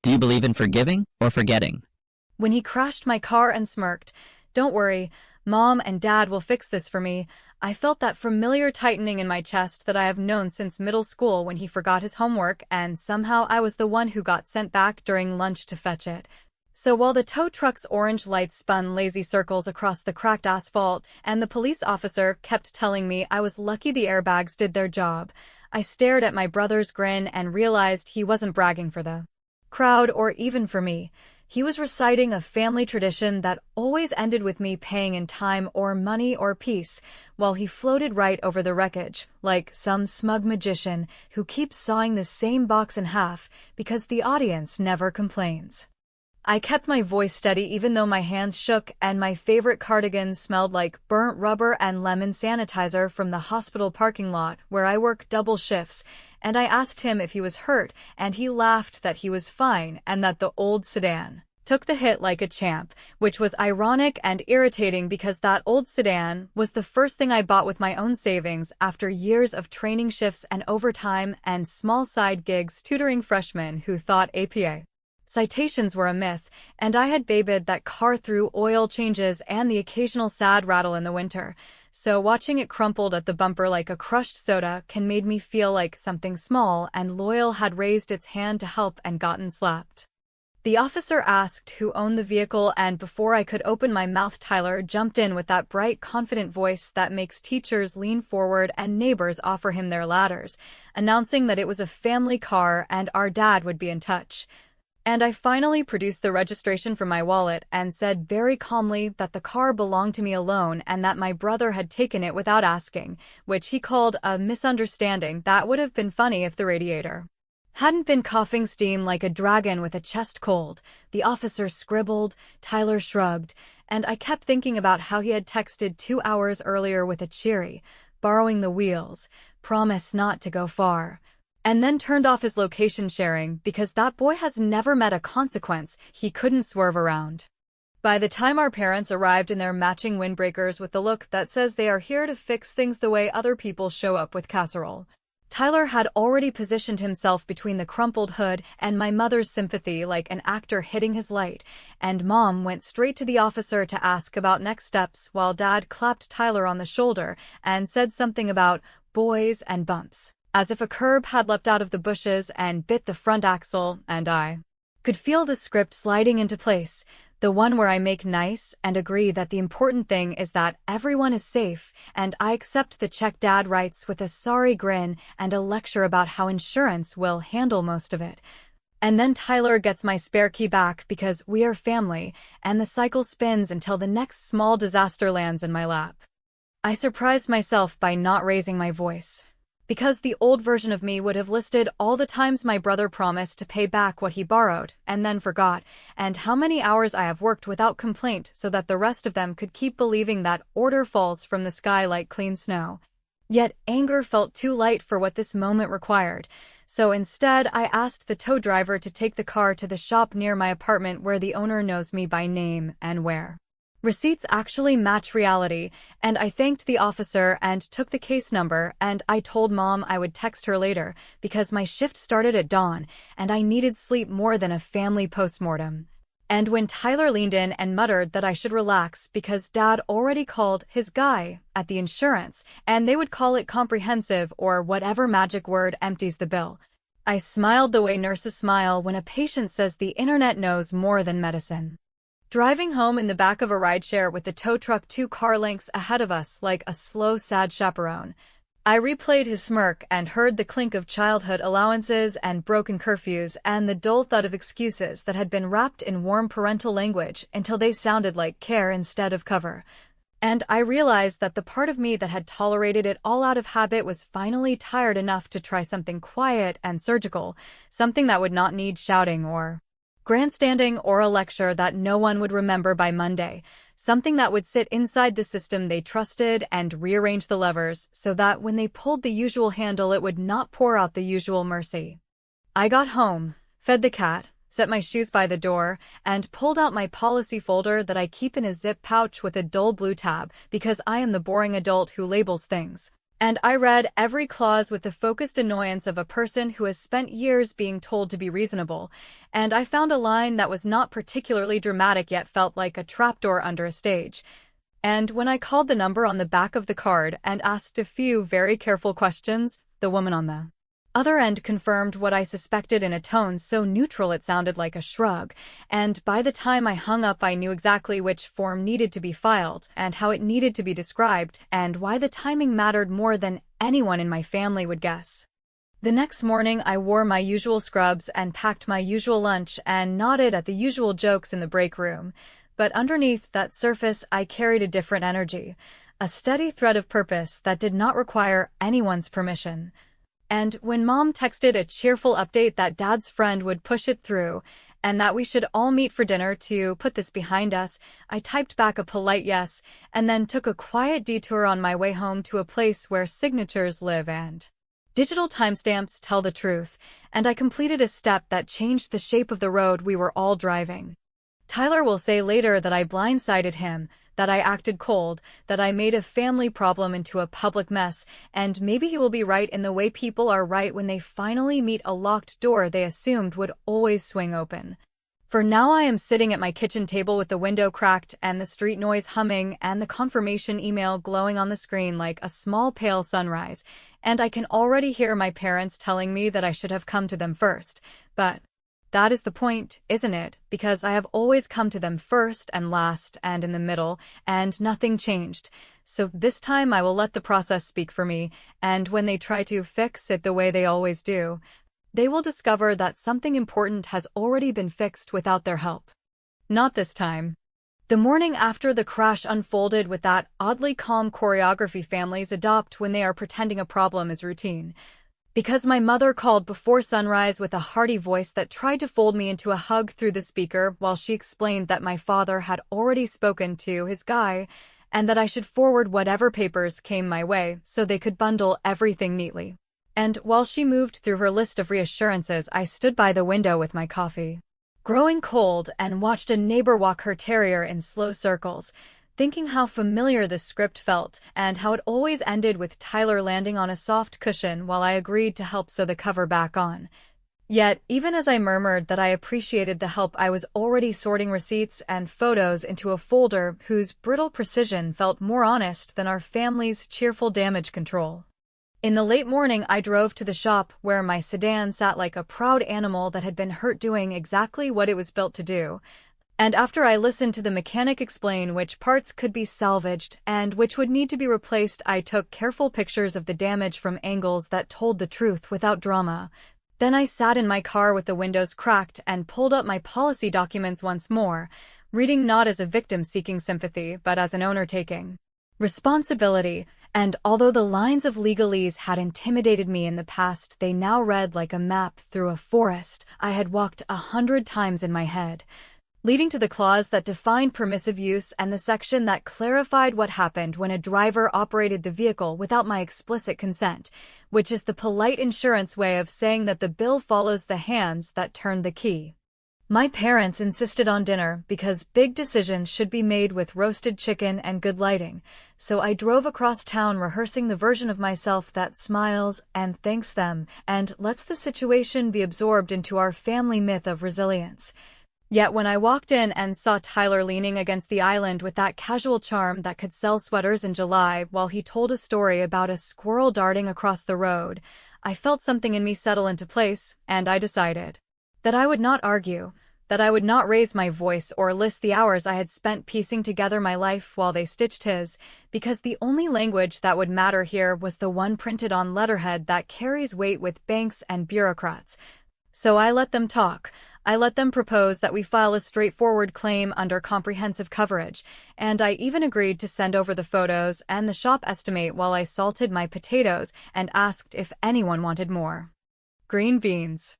Do you believe in forgiving or forgetting? When he crashed my car and smirked, "Don't worry, Mom and Dad will fix this for me," I felt that familiar tightening in my chest that I have known since middle school when he forgot his homework and somehow I was the one who got sent back during lunch to fetch it. So while the tow truck's orange lights spun lazy circles across the cracked asphalt and the police officer kept telling me I was lucky the airbags did their job, I stared at my brother's grin and realized he wasn't bragging for the crowd or even for me. He was reciting a family tradition that always ended with me paying in time or money or peace, while he floated right over the wreckage, like some smug magician who keeps sawing the same box in half because the audience never complains. I kept my voice steady even though my hands shook and my favorite cardigan smelled like burnt rubber and lemon sanitizer from the hospital parking lot where I work double shifts, and I asked him if he was hurt and he laughed that he was fine and that the old sedan took the hit like a champ, which was ironic and irritating because that old sedan was the first thing I bought with my own savings after years of training shifts and overtime and small side gigs tutoring freshmen who thought APA citations were a myth, and I had babied that car through oil changes and the occasional sad rattle in the winter, so watching it crumpled at the bumper like a crushed soda can made me feel like something small and loyal had raised its hand to help and gotten slapped. The officer asked who owned the vehicle, and before I could open my mouth, Tyler jumped in with that bright, confident voice that makes teachers lean forward and neighbors offer him their ladders, announcing that it was a family car and our dad would be in touch. And I finally produced the registration from my wallet and said very calmly that the car belonged to me alone and that my brother had taken it without asking, which he called a misunderstanding that would have been funny if the radiator hadn't been coughing steam like a dragon with a chest cold. The officer scribbled, Tyler shrugged, and I kept thinking about how he had texted 2 hours earlier with a cheery, borrowing the wheels, promise not to go far, and then turned off his location sharing because that boy has never met a consequence he couldn't swerve around. By the time our parents arrived in their matching windbreakers with the look that says they are here to fix things the way other people show up with casserole, Tyler had already positioned himself between the crumpled hood and my mother's sympathy like an actor hitting his light, and Mom went straight to the officer to ask about next steps while Dad clapped Tyler on the shoulder and said something about boys and bumps, as if a curb had leapt out of the bushes and bit the front axle, and I could feel the script sliding into place, the one where I make nice and agree that the important thing is that everyone is safe, and I accept the check Dad writes with a sorry grin and a lecture about how insurance will handle most of it. And then Tyler gets my spare key back because we are family, and the cycle spins until the next small disaster lands in my lap. I surprised myself by not raising my voice, because the old version of me would have listed all the times my brother promised to pay back what he borrowed and then forgot, and how many hours I have worked without complaint so that the rest of them could keep believing that order falls from the sky like clean snow. Yet anger felt too light for what this moment required, so instead I asked the tow driver to take the car to the shop near my apartment where the owner knows me by name and where receipts actually match reality, and I thanked the officer and took the case number, and I told Mom I would text her later because my shift started at dawn and I needed sleep more than a family postmortem. And when Tyler leaned in and muttered that I should relax because Dad already called his guy at the insurance and they would call it comprehensive or whatever magic word empties the bill, I smiled the way nurses smile when a patient says the internet knows more than medicine. Driving home in the back of a rideshare with the tow truck 2 car lengths ahead of us like a slow, sad chaperone, I replayed his smirk and heard the clink of childhood allowances and broken curfews and the dull thud of excuses that had been wrapped in warm parental language until they sounded like care instead of cover. And I realized that the part of me that had tolerated it all out of habit was finally tired enough to try something quiet and surgical, something that would not need shouting or grandstanding or a lecture that no one would remember by Monday, something that would sit inside the system they trusted and rearrange the levers so that when they pulled the usual handle it would not pour out the usual mercy. I got home, fed the cat, set my shoes by the door, and pulled out my policy folder that I keep in a zip pouch with a dull blue tab because I am the boring adult who labels things. And I read every clause with the focused annoyance of a person who has spent years being told to be reasonable, and I found a line that was not particularly dramatic yet felt like a trapdoor under a stage. And when I called the number on the back of the card and asked a few very careful questions, the woman on the other end confirmed what I suspected in a tone so neutral it sounded like a shrug, and by the time I hung up I knew exactly which form needed to be filed, and how it needed to be described, and why the timing mattered more than anyone in my family would guess. The next morning I wore my usual scrubs and packed my usual lunch and nodded at the usual jokes in the break room, but underneath that surface I carried a different energy, a steady thread of purpose that did not require anyone's permission. And when Mom texted a cheerful update that Dad's friend would push it through, and that we should all meet for dinner to put this behind us, I typed back a polite yes, and then took a quiet detour on my way home to a place where signatures live and digital timestamps tell the truth, and I completed a step that changed the shape of the road we were all driving. Tyler will say later that I blindsided him, that I acted cold, that I made a family problem into a public mess, and maybe he will be right in the way people are right when they finally meet a locked door they assumed would always swing open. For now I am sitting at my kitchen table with the window cracked and the street noise humming and the confirmation email glowing on the screen like a small pale sunrise, and I can already hear my parents telling me that I should have come to them first, but that is the point, isn't it? Because I have always come to them first and last and in the middle, and nothing changed. So this time I will let the process speak for me, and when they try to fix it the way they always do, they will discover that something important has already been fixed without their help. Not this time. The morning after the crash unfolded with that oddly calm choreography families adopt when they are pretending a problem is routine. Because my mother called before sunrise with a hearty voice that tried to fold me into a hug through the speaker while she explained that my father had already spoken to his guy and that I should forward whatever papers came my way so they could bundle everything neatly. And while she moved through her list of reassurances, I stood by the window with my coffee growing cold and watched a neighbor walk her terrier in slow circles, thinking how familiar this script felt and how it always ended with Tyler landing on a soft cushion while I agreed to help sew the cover back on. Yet, even as I murmured that I appreciated the help, I was already sorting receipts and photos into a folder whose brittle precision felt more honest than our family's cheerful damage control. In the late morning, I drove to the shop where my sedan sat like a proud animal that had been hurt doing exactly what it was built to do. And after I listened to the mechanic explain which parts could be salvaged and which would need to be replaced, I took careful pictures of the damage from angles that told the truth without drama. Then I sat in my car with the windows cracked and pulled up my policy documents once more, reading not as a victim seeking sympathy, but as an owner taking responsibility. And although the lines of legalese had intimidated me in the past, they now read like a map through a forest I had walked 100 times in my head, leading to the clause that defined permissive use and the section that clarified what happened when a driver operated the vehicle without my explicit consent, which is the polite insurance way of saying that the bill follows the hands that turned the key. My parents insisted on dinner because big decisions should be made with roasted chicken and good lighting, so I drove across town rehearsing the version of myself that smiles and thanks them and lets the situation be absorbed into our family myth of resilience. Yet when I walked in and saw Tyler leaning against the island with that casual charm that could sell sweaters in July while he told a story about a squirrel darting across the road, I felt something in me settle into place, and I decided that I would not argue, that I would not raise my voice or list the hours I had spent piecing together my life while they stitched his, because the only language that would matter here was the one printed on letterhead that carries weight with banks and bureaucrats. So I let them talk. I let them propose that we file a straightforward claim under comprehensive coverage, and I even agreed to send over the photos and the shop estimate while I salted my potatoes and asked if anyone wanted more green beans.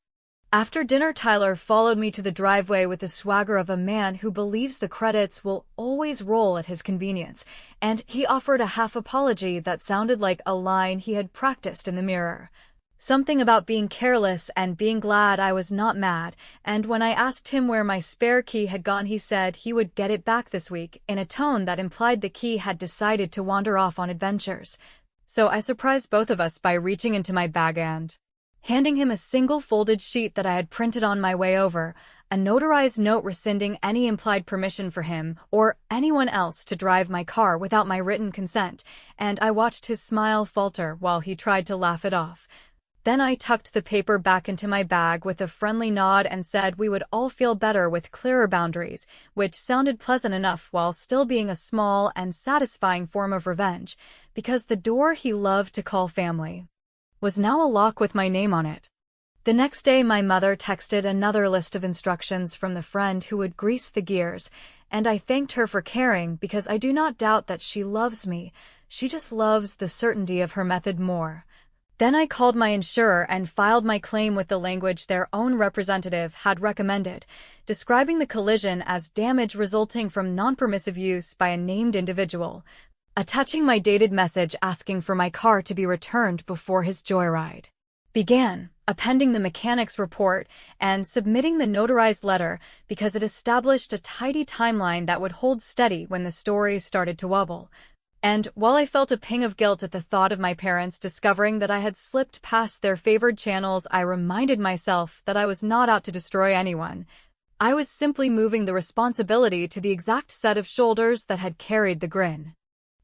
After dinner, Tyler followed me to the driveway with the swagger of a man who believes the credits will always roll at his convenience, and he offered a half apology that sounded like a line he had practiced in the mirror. Something about being careless and being glad I was not mad, and when I asked him where my spare key had gone, he said he would get it back this week, in a tone that implied the key had decided to wander off on adventures. So I surprised both of us by reaching into my bag and handing him a single folded sheet that I had printed on my way over, a notarized note rescinding any implied permission for him or anyone else to drive my car without my written consent, and I watched his smile falter while he tried to laugh it off. Then I tucked the paper back into my bag with a friendly nod and said we would all feel better with clearer boundaries, which sounded pleasant enough while still being a small and satisfying form of revenge, because the door he loved to call family was now a lock with my name on it. The next day, my mother texted another list of instructions from the friend who would grease the gears, and I thanked her for caring because I do not doubt that she loves me. She just loves the certainty of her method more. Then I called my insurer and filed my claim with the language their own representative had recommended, describing the collision as damage resulting from non-permissive use by a named individual, attaching my dated message asking for my car to be returned before his joyride began, appending the mechanic's report, and submitting the notarized letter because it established a tidy timeline that would hold steady when the story started to wobble. And while I felt a ping of guilt at the thought of my parents discovering that I had slipped past their favored channels, I reminded myself that I was not out to destroy anyone. I was simply moving the responsibility to the exact set of shoulders that had carried the grin.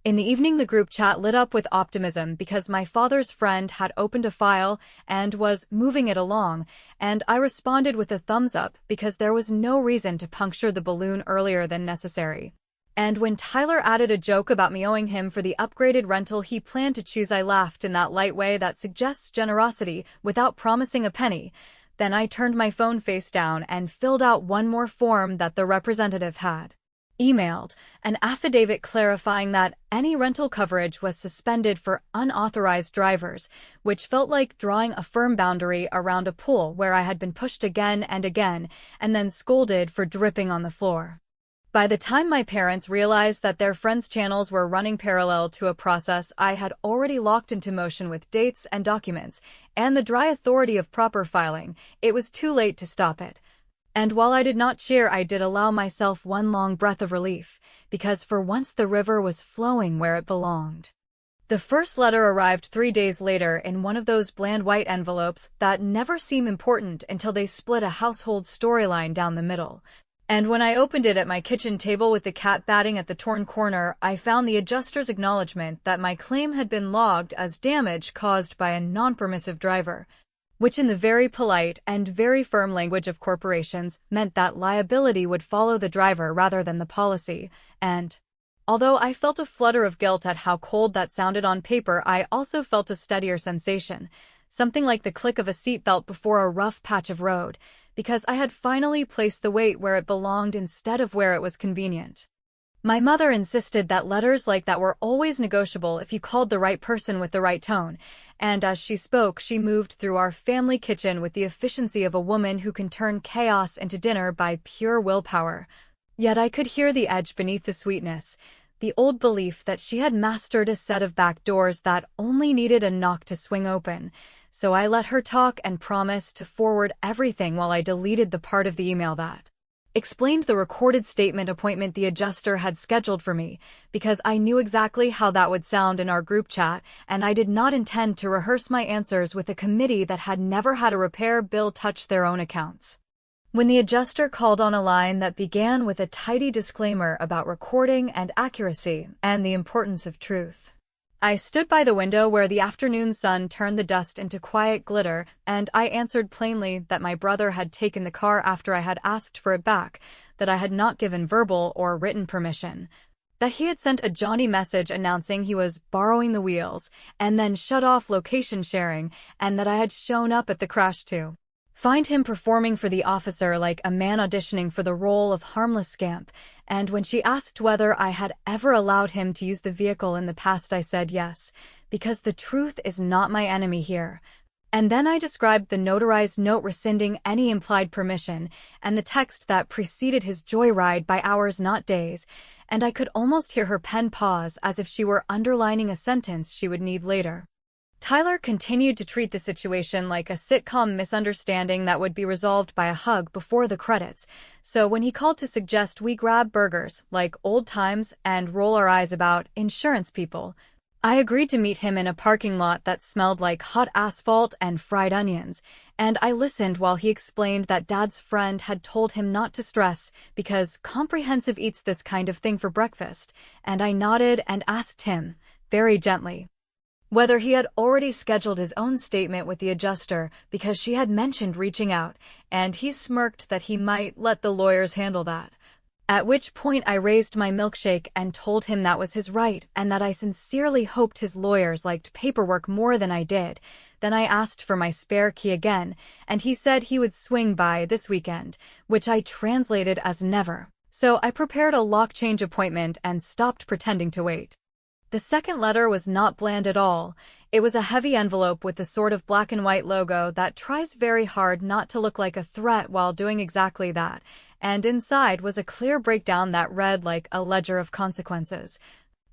In the evening, the group chat lit up with optimism because my father's friend had opened a file and was moving it along, and I responded with a thumbs up because there was no reason to puncture the balloon earlier than necessary. And when Tyler added a joke about me owing him for the upgraded rental he planned to choose, I laughed in that light way that suggests generosity without promising a penny. Then I turned my phone face down and filled out one more form that the representative had emailed, an affidavit clarifying that any rental coverage was suspended for unauthorized drivers, which felt like drawing a firm boundary around a pool where I had been pushed again and again and then scolded for dripping on the floor. By the time my parents realized that their friends' channels were running parallel to a process I had already locked into motion with dates and documents and the dry authority of proper filing, it was too late to stop it. And while I did not cheer, I did allow myself one long breath of relief, because for once the river was flowing where it belonged. The first letter arrived 3 days later in one of those bland white envelopes that never seem important until they split a household storyline down the middle. And when I opened it at my kitchen table with the cat batting at the torn corner, I found the adjuster's acknowledgement that my claim had been logged as damage caused by a non-permissive driver, which in the very polite and very firm language of corporations meant that liability would follow the driver rather than the policy. And although I felt a flutter of guilt at how cold that sounded on paper, I also felt a steadier sensation, something like the click of a seatbelt before a rough patch of road, because I had finally placed the weight where it belonged instead of where it was convenient. My mother insisted that letters like that were always negotiable if you called the right person with the right tone, and as she spoke, she moved through our family kitchen with the efficiency of a woman who can turn chaos into dinner by pure willpower. Yet I could hear the edge beneath the sweetness, the old belief that she had mastered a set of back doors that only needed a knock to swing open. So I let her talk and promised to forward everything while I deleted the part of the email that explained the recorded statement appointment the adjuster had scheduled for me, because I knew exactly how that would sound in our group chat, and I did not intend to rehearse my answers with a committee that had never had a repair bill touch their own accounts. When the adjuster called on a line that began with a tidy disclaimer about recording and accuracy and the importance of truth, I stood by the window where the afternoon sun turned the dust into quiet glitter, and I answered plainly that my brother had taken the car after I had asked for it back, that I had not given verbal or written permission, that he had sent a Johnny message announcing he was borrowing the wheels, and then shut off location sharing, and that I had shown up at the crash to find him performing for the officer like a man auditioning for the role of harmless scamp, and when she asked whether I had ever allowed him to use the vehicle in the past, I said yes, because the truth is not my enemy here. And then I described the notarized note rescinding any implied permission, and the text that preceded his joyride by hours not days, and I could almost hear her pen pause as if she were underlining a sentence she would need later. Tyler continued to treat the situation like a sitcom misunderstanding that would be resolved by a hug before the credits, so when he called to suggest we grab burgers, like old times, and roll our eyes about insurance people, I agreed to meet him in a parking lot that smelled like hot asphalt and fried onions, and I listened while he explained that Dad's friend had told him not to stress because Comprehensive eats this kind of thing for breakfast, and I nodded and asked him, very gently, whether he had already scheduled his own statement with the adjuster because she had mentioned reaching out, and he smirked that he might let the lawyers handle that. At which point I raised my milkshake and told him that was his right and that I sincerely hoped his lawyers liked paperwork more than I did. Then I asked for my spare key again, and he said he would swing by this weekend, which I translated as never. So I prepared a lock change appointment and stopped pretending to wait. The second letter was not bland at all. It was a heavy envelope with the sort of black and white logo that tries very hard not to look like a threat while doing exactly that, and inside was a clear breakdown that read like a ledger of consequences,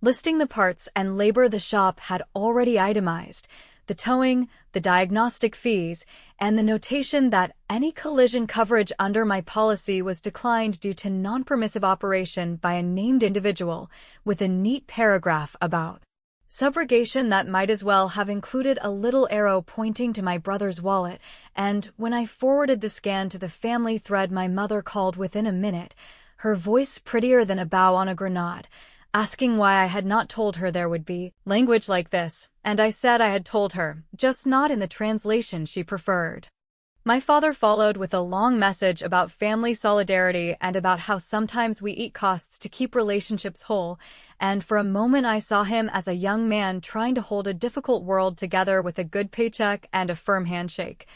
listing the parts and labor the shop had already itemized, the towing, the diagnostic fees, and the notation that any collision coverage under my policy was declined due to non-permissive operation by a named individual, with a neat paragraph about subrogation that might as well have included a little arrow pointing to my brother's wallet, and when I forwarded the scan to the family thread, my mother called within a minute, her voice prettier than a bow on a grenade, asking why I had not told her there would be language like this, and I said I had told her, just not in the translation she preferred. My father followed with a long message about family solidarity and about how sometimes we eat costs to keep relationships whole, and for a moment I saw him as a young man trying to hold a difficult world together with a good paycheck and a firm handshake,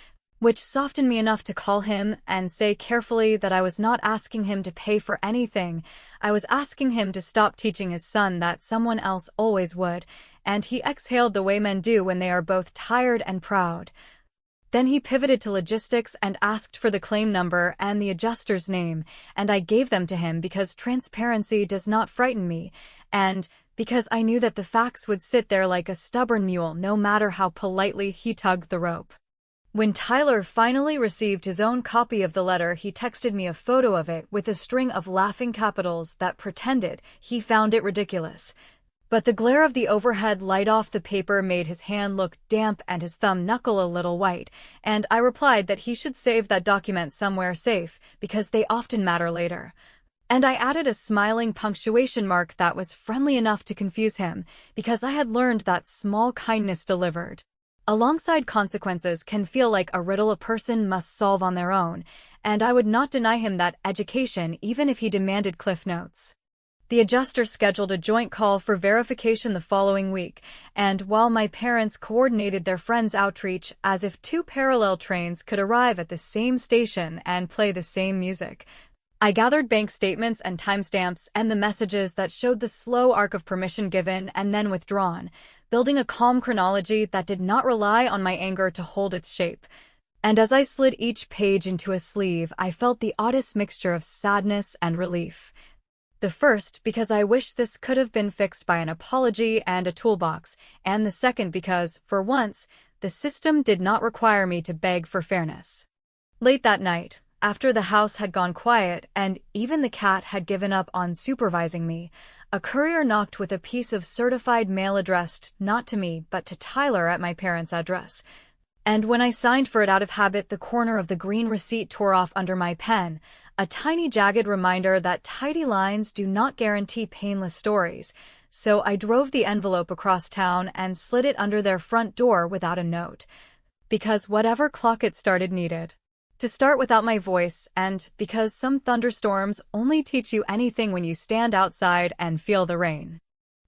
which softened me enough to call him and say carefully that I was not asking him to pay for anything. I was asking him to stop teaching his son that someone else always would, and he exhaled the way men do when they are both tired and proud. Then he pivoted to logistics and asked for the claim number and the adjuster's name, and I gave them to him because transparency does not frighten me, and because I knew that the facts would sit there like a stubborn mule no matter how politely he tugged the rope. When Tyler finally received his own copy of the letter, he texted me a photo of it with a string of laughing capitals that pretended he found it ridiculous. But the glare of the overhead light off the paper made his hand look damp and his thumb knuckle a little white, and I replied that he should save that document somewhere safe, because they often matter later. And I added a smiling punctuation mark that was friendly enough to confuse him, because I had learned that small kindness delivered alongside consequences can feel like a riddle a person must solve on their own, and I would not deny him that education even if he demanded cliff notes. The adjuster scheduled a joint call for verification the following week, and while my parents coordinated their friends' outreach as if two parallel trains could arrive at the same station and play the same music, I gathered bank statements and timestamps and the messages that showed the slow arc of permission given and then withdrawn, building a calm chronology that did not rely on my anger to hold its shape. And as I slid each page into a sleeve, I felt the oddest mixture of sadness and relief. The first because I wished this could have been fixed by an apology and a toolbox, and the second because, for once, the system did not require me to beg for fairness. Late that night, after the house had gone quiet and even the cat had given up on supervising me, a courier knocked with a piece of certified mail addressed not to me but to Tyler at my parents' address. And when I signed for it out of habit, the corner of the green receipt tore off under my pen, a tiny jagged reminder that tidy lines do not guarantee painless stories, so I drove the envelope across town and slid it under their front door without a note. Because whatever clock it started needed to start without my voice, and because some thunderstorms only teach you anything when you stand outside and feel the rain.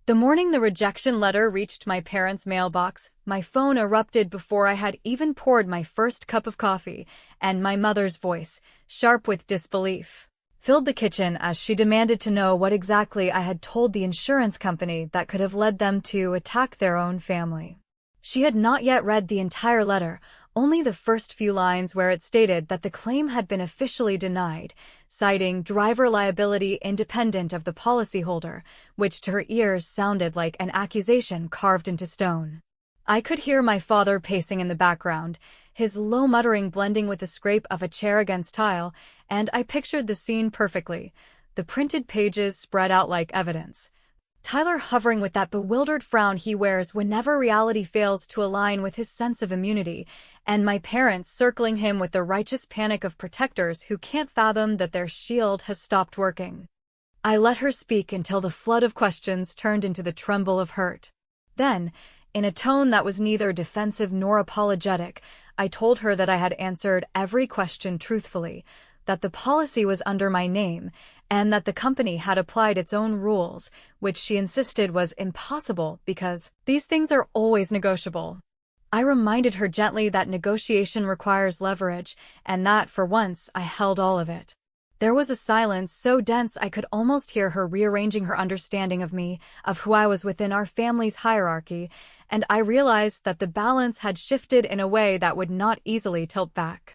The morning the rejection letter reached my parents' mailbox, my phone erupted before I had even poured my first cup of coffee, and my mother's voice, sharp with disbelief, filled the kitchen as she demanded to know what exactly I had told the insurance company that could have led them to attack their own family. She had not yet read the entire letter, only the first few lines where it stated that the claim had been officially denied, citing driver liability independent of the policyholder, which to her ears sounded like an accusation carved into stone. I could hear my father pacing in the background, his low muttering blending with the scrape of a chair against tile, and I pictured the scene perfectly, the printed pages spread out like evidence, Tyler hovering with that bewildered frown he wears whenever reality fails to align with his sense of immunity, and my parents circling him with the righteous panic of protectors who can't fathom that their shield has stopped working. I let her speak until the flood of questions turned into the tremble of hurt. Then, in a tone that was neither defensive nor apologetic, I told her that I had answered every question truthfully, that the policy was under my name, and that the company had applied its own rules, which she insisted was impossible because these things are always negotiable. I reminded her gently that negotiation requires leverage, and that, for once, I held all of it. There was a silence so dense I could almost hear her rearranging her understanding of me, of who I was within our family's hierarchy, and I realized that the balance had shifted in a way that would not easily tilt back.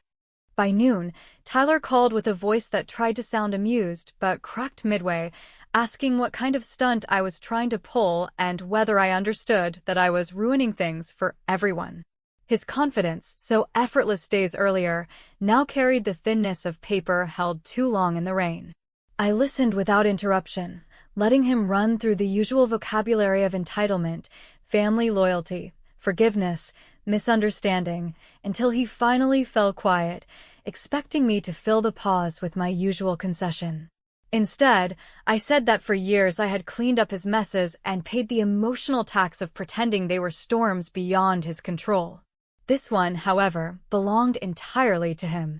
By noon, Tyler called with a voice that tried to sound amused but cracked midway, asking what kind of stunt I was trying to pull and whether I understood that I was ruining things for everyone. His confidence, so effortless days earlier, now carried the thinness of paper held too long in the rain. I listened without interruption, letting him run through the usual vocabulary of entitlement, family loyalty, forgiveness, misunderstanding, until he finally fell quiet, expecting me to fill the pause with my usual concession. Instead, I said that for years I had cleaned up his messes and paid the emotional tax of pretending they were storms beyond his control. This one, however, belonged entirely to him.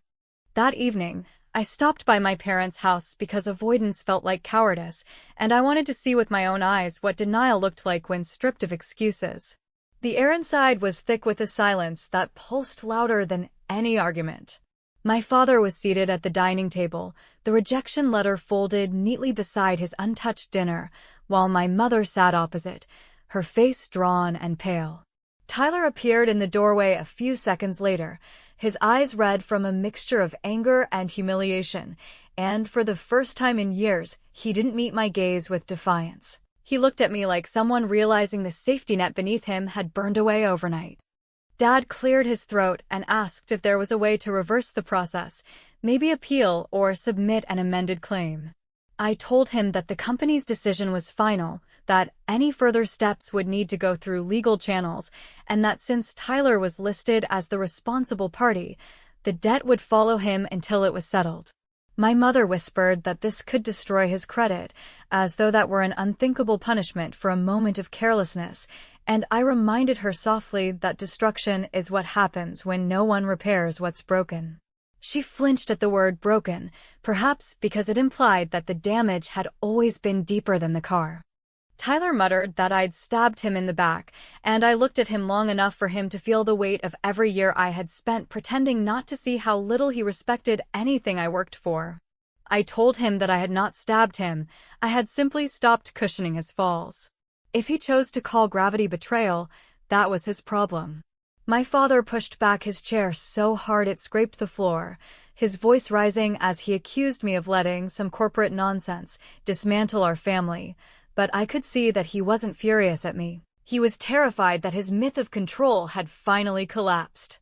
That evening, I stopped by my parents' house because avoidance felt like cowardice, and I wanted to see with my own eyes what denial looked like when stripped of excuses. The air inside was thick with a silence that pulsed louder than any argument. My father was seated at the dining table, the rejection letter folded neatly beside his untouched dinner, while my mother sat opposite, her face drawn and pale. Tyler appeared in the doorway a few seconds later, his eyes red from a mixture of anger and humiliation, and for the first time in years, he didn't meet my gaze with defiance. He looked at me like someone realizing the safety net beneath him had burned away overnight. Dad cleared his throat and asked if there was a way to reverse the process, maybe appeal or submit an amended claim. I told him that the company's decision was final, that any further steps would need to go through legal channels, and that since Tyler was listed as the responsible party, the debt would follow him until it was settled. My mother whispered that this could destroy his credit, as though that were an unthinkable punishment for a moment of carelessness, and I reminded her softly that destruction is what happens when no one repairs what's broken. She flinched at the word broken, perhaps because it implied that the damage had always been deeper than the car. Tyler muttered that I'd stabbed him in the back, and I looked at him long enough for him to feel the weight of every year I had spent pretending not to see how little he respected anything I worked for. I told him that I had not stabbed him, I had simply stopped cushioning his falls. If he chose to call gravity betrayal, that was his problem. My father pushed back his chair so hard it scraped the floor, his voice rising as he accused me of letting some corporate nonsense dismantle our family, but I could see that he wasn't furious at me. He was terrified that his myth of control had finally collapsed.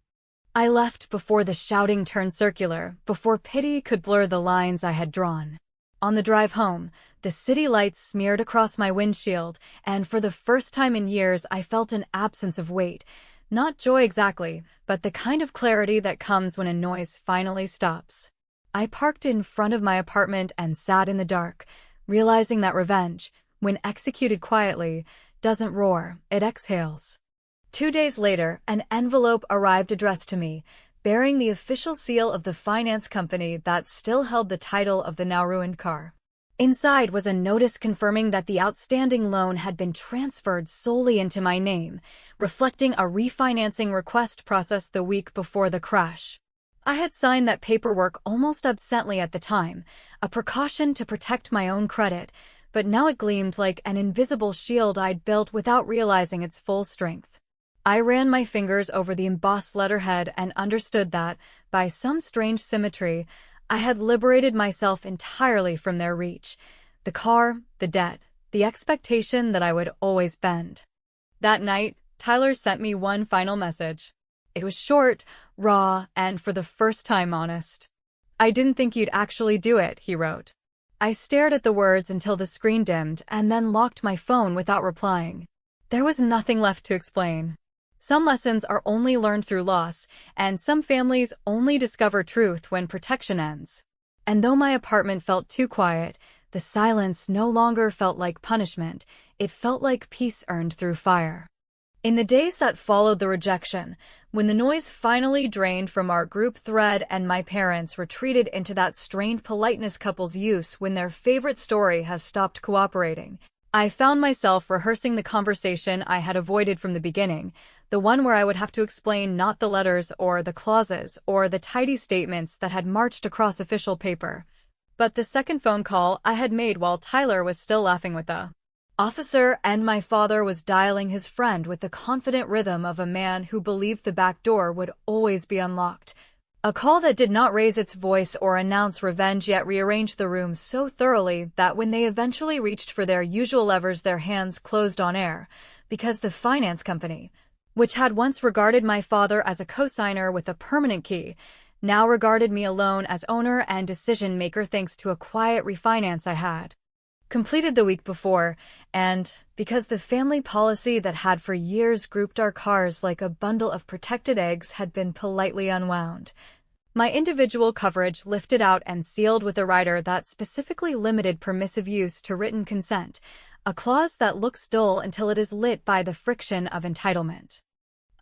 I left before the shouting turned circular, before pity could blur the lines I had drawn. On the drive home, the city lights smeared across my windshield, and for the first time in years I felt an absence of weight. Not joy exactly, but the kind of clarity that comes when a noise finally stops. I parked in front of my apartment and sat in the dark, realizing that revenge, when executed quietly, doesn't roar, it exhales. 2 days later, an envelope arrived addressed to me, bearing the official seal of the finance company that still held the title of the now-ruined car. Inside was a notice confirming that the outstanding loan had been transferred solely into my name, reflecting a refinancing request processed the week before the crash. I had signed that paperwork almost absently at the time, a precaution to protect my own credit, but now it gleamed like an invisible shield I'd built without realizing its full strength. I ran my fingers over the embossed letterhead and understood that, by some strange symmetry, I had liberated myself entirely from their reach. The car, the debt, the expectation that I would always bend. That night, Tyler sent me one final message. It was short, raw, and for the first time honest. "I didn't think you'd actually do it," he wrote. I stared at the words until the screen dimmed and then locked my phone without replying. There was nothing left to explain. Some lessons are only learned through loss, and some families only discover truth when protection ends. And though my apartment felt too quiet, the silence no longer felt like punishment, it felt like peace earned through fire. In the days that followed the rejection, when the noise finally drained from our group thread and my parents retreated into that strained politeness couples use when their favorite story has stopped cooperating, I found myself rehearsing the conversation I had avoided from the beginning, the one where I would have to explain not the letters or the clauses or the tidy statements that had marched across official paper, but the second phone call I had made while Tyler was still laughing with the officer and my father was dialing his friend with the confident rhythm of a man who believed the back door would always be unlocked. A call that did not raise its voice or announce revenge yet rearranged the room so thoroughly that when they eventually reached for their usual levers their hands closed on air, because the finance company, which had once regarded my father as a cosigner with a permanent key, now regarded me alone as owner and decision-maker thanks to a quiet refinance I had completed the week before, and because the family policy that had for years grouped our cars like a bundle of protected eggs had been politely unwound. My individual coverage lifted out and sealed with a rider that specifically limited permissive use to written consent, a clause that looks dull until it is lit by the friction of entitlement.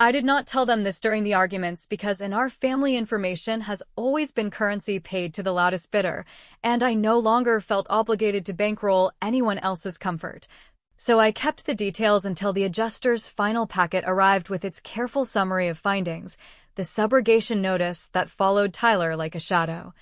I did not tell them this during the arguments because in our family information has always been currency paid to the loudest bidder, and I no longer felt obligated to bankroll anyone else's comfort. So I kept the details until the adjuster's final packet arrived with its careful summary of findings, the subrogation notice that followed Tyler like a shadow,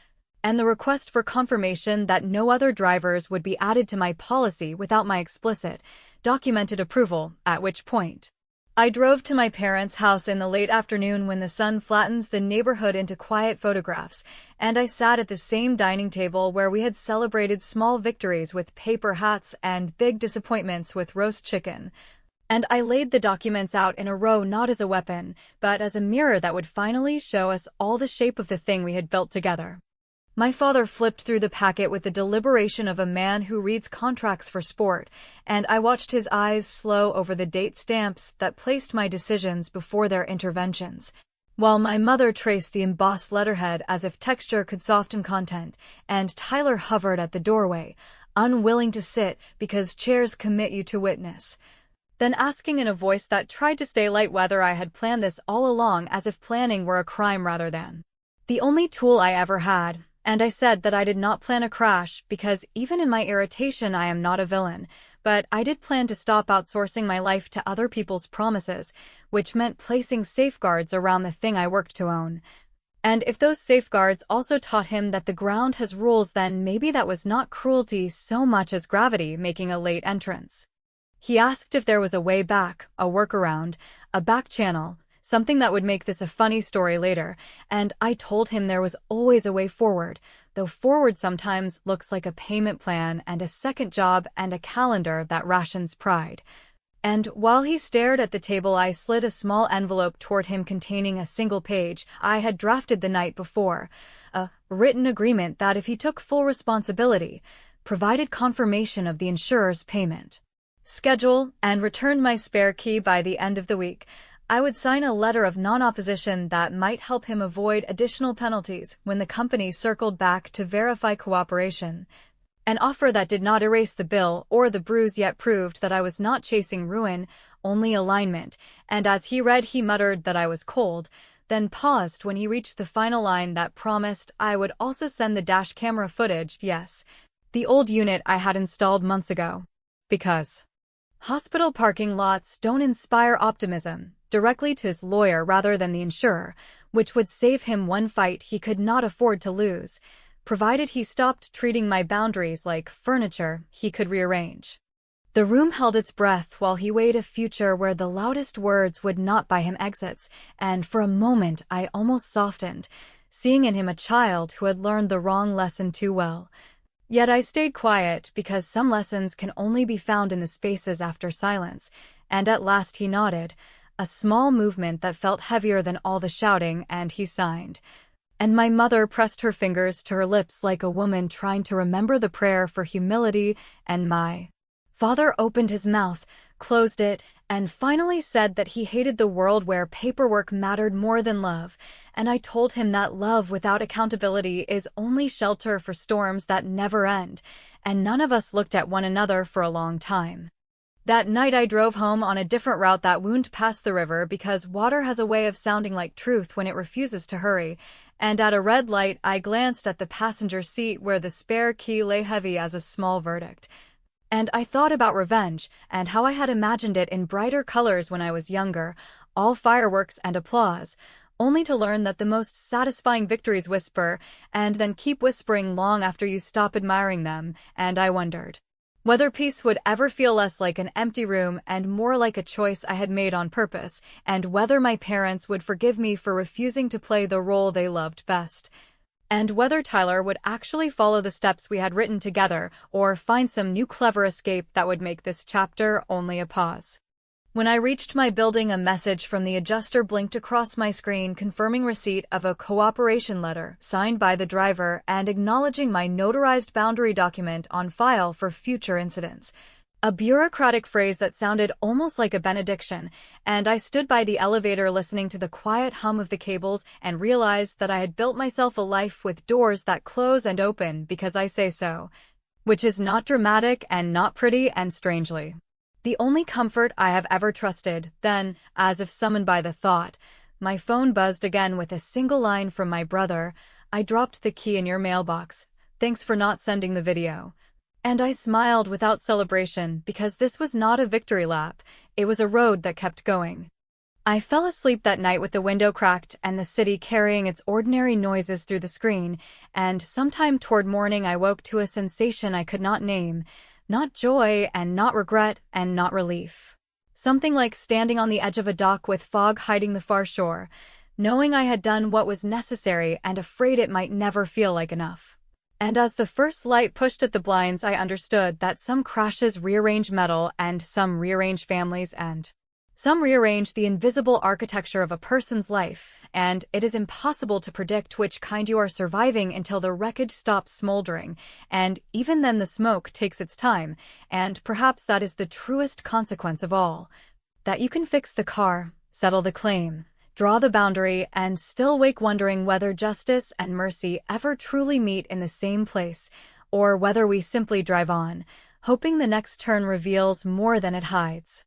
and the request for confirmation that no other drivers would be added to my policy without my explicit, documented approval, at which point I drove to my parents' house in the late afternoon when the sun flattens the neighborhood into quiet photographs, and I sat at the same dining table where we had celebrated small victories with paper hats and big disappointments with roast chicken. And I laid the documents out in a row not as a weapon, but as a mirror that would finally show us all the shape of the thing we had built together. My father flipped through the packet with the deliberation of a man who reads contracts for sport, and I watched his eyes slow over the date stamps that placed my decisions before their interventions, while my mother traced the embossed letterhead as if texture could soften content, and Tyler hovered at the doorway, unwilling to sit because chairs commit you to witness. Then asking in a voice that tried to stay light whether I had planned this all along as if planning were a crime rather than the only tool I ever had. And I said that I did not plan a crash because even in my irritation I am not a villain, but I did plan to stop outsourcing my life to other people's promises, which meant placing safeguards around the thing I worked to own. And if those safeguards also taught him that the ground has rules, then maybe that was not cruelty so much as gravity making a late entrance. He asked if there was a way back, a workaround, a back channel, something that would make this a funny story later, and I told him there was always a way forward, though forward sometimes looks like a payment plan and a second job and a calendar that rations pride. And while he stared at the table, I slid a small envelope toward him containing a single page I had drafted the night before, a written agreement that if he took full responsibility, provided confirmation of the insurer's payment schedule, and returned my spare key by the end of the week, I would sign a letter of non-opposition that might help him avoid additional penalties when the company circled back to verify cooperation. An offer that did not erase the bill or the bruise yet proved that I was not chasing ruin, only alignment, and as he read he muttered that I was cold, then paused when he reached the final line that promised I would also send the dash camera footage, yes, the old unit I had installed months ago. Because hospital parking lots don't inspire optimism, directly to his lawyer rather than the insurer, which would save him one fight he could not afford to lose, provided he stopped treating my boundaries like furniture he could rearrange. The room held its breath while he weighed a future where the loudest words would not buy him exits, and for a moment I almost softened, seeing in him a child who had learned the wrong lesson too well. Yet I stayed quiet because some lessons can only be found in the spaces after silence, and at last he nodded, a small movement that felt heavier than all the shouting, and he signed. and my mother pressed her fingers to her lips like a woman trying to remember the prayer for humility, and my father opened his mouth, closed it, and finally said that he hated the world where paperwork mattered more than love, and I told him that love without accountability is only shelter for storms that never end, and none of us looked at one another for a long time. That night I drove home on a different route that wound past the river because water has a way of sounding like truth when it refuses to hurry, and at a red light I glanced at the passenger seat where the spare key lay heavy as a small verdict. And I thought about revenge, and how I had imagined it in brighter colors when I was younger, all fireworks and applause, only to learn that the most satisfying victories whisper, and then keep whispering long after you stop admiring them, and I wondered whether peace would ever feel less like an empty room and more like a choice I had made on purpose, and whether my parents would forgive me for refusing to play the role they loved best, and whether Tyler would actually follow the steps we had written together or find some new clever escape that would make this chapter only a pause. When I reached my building, a message from the adjuster blinked across my screen confirming receipt of a cooperation letter signed by the driver and acknowledging my notarized boundary document on file for future incidents. A bureaucratic phrase that sounded almost like a benediction, and I stood by the elevator listening to the quiet hum of the cables and realized that I had built myself a life with doors that close and open because I say so, which is not dramatic and not pretty, and strangely the only comfort I have ever trusted. Then, as if summoned by the thought, my phone buzzed again with a single line from my brother. "I dropped the key in your mailbox. Thanks for not sending the video." And I smiled without celebration because this was not a victory lap, it was a road that kept going. I fell asleep that night with the window cracked and the city carrying its ordinary noises through the screen, and sometime toward morning I woke to a sensation I could not name. Not joy, and not regret, and not relief. Something like standing on the edge of a dock with fog hiding the far shore, knowing I had done what was necessary and afraid it might never feel like enough. And as the first light pushed at the blinds, I understood that some crashes rearrange metal, and some rearrange families, and some rearrange the invisible architecture of a person's life, and it is impossible to predict which kind you are surviving until the wreckage stops smoldering, and even then the smoke takes its time, and perhaps that is the truest consequence of all. That you can fix the car, settle the claim, draw the boundary, and still wake wondering whether justice and mercy ever truly meet in the same place, or whether we simply drive on, hoping the next turn reveals more than it hides.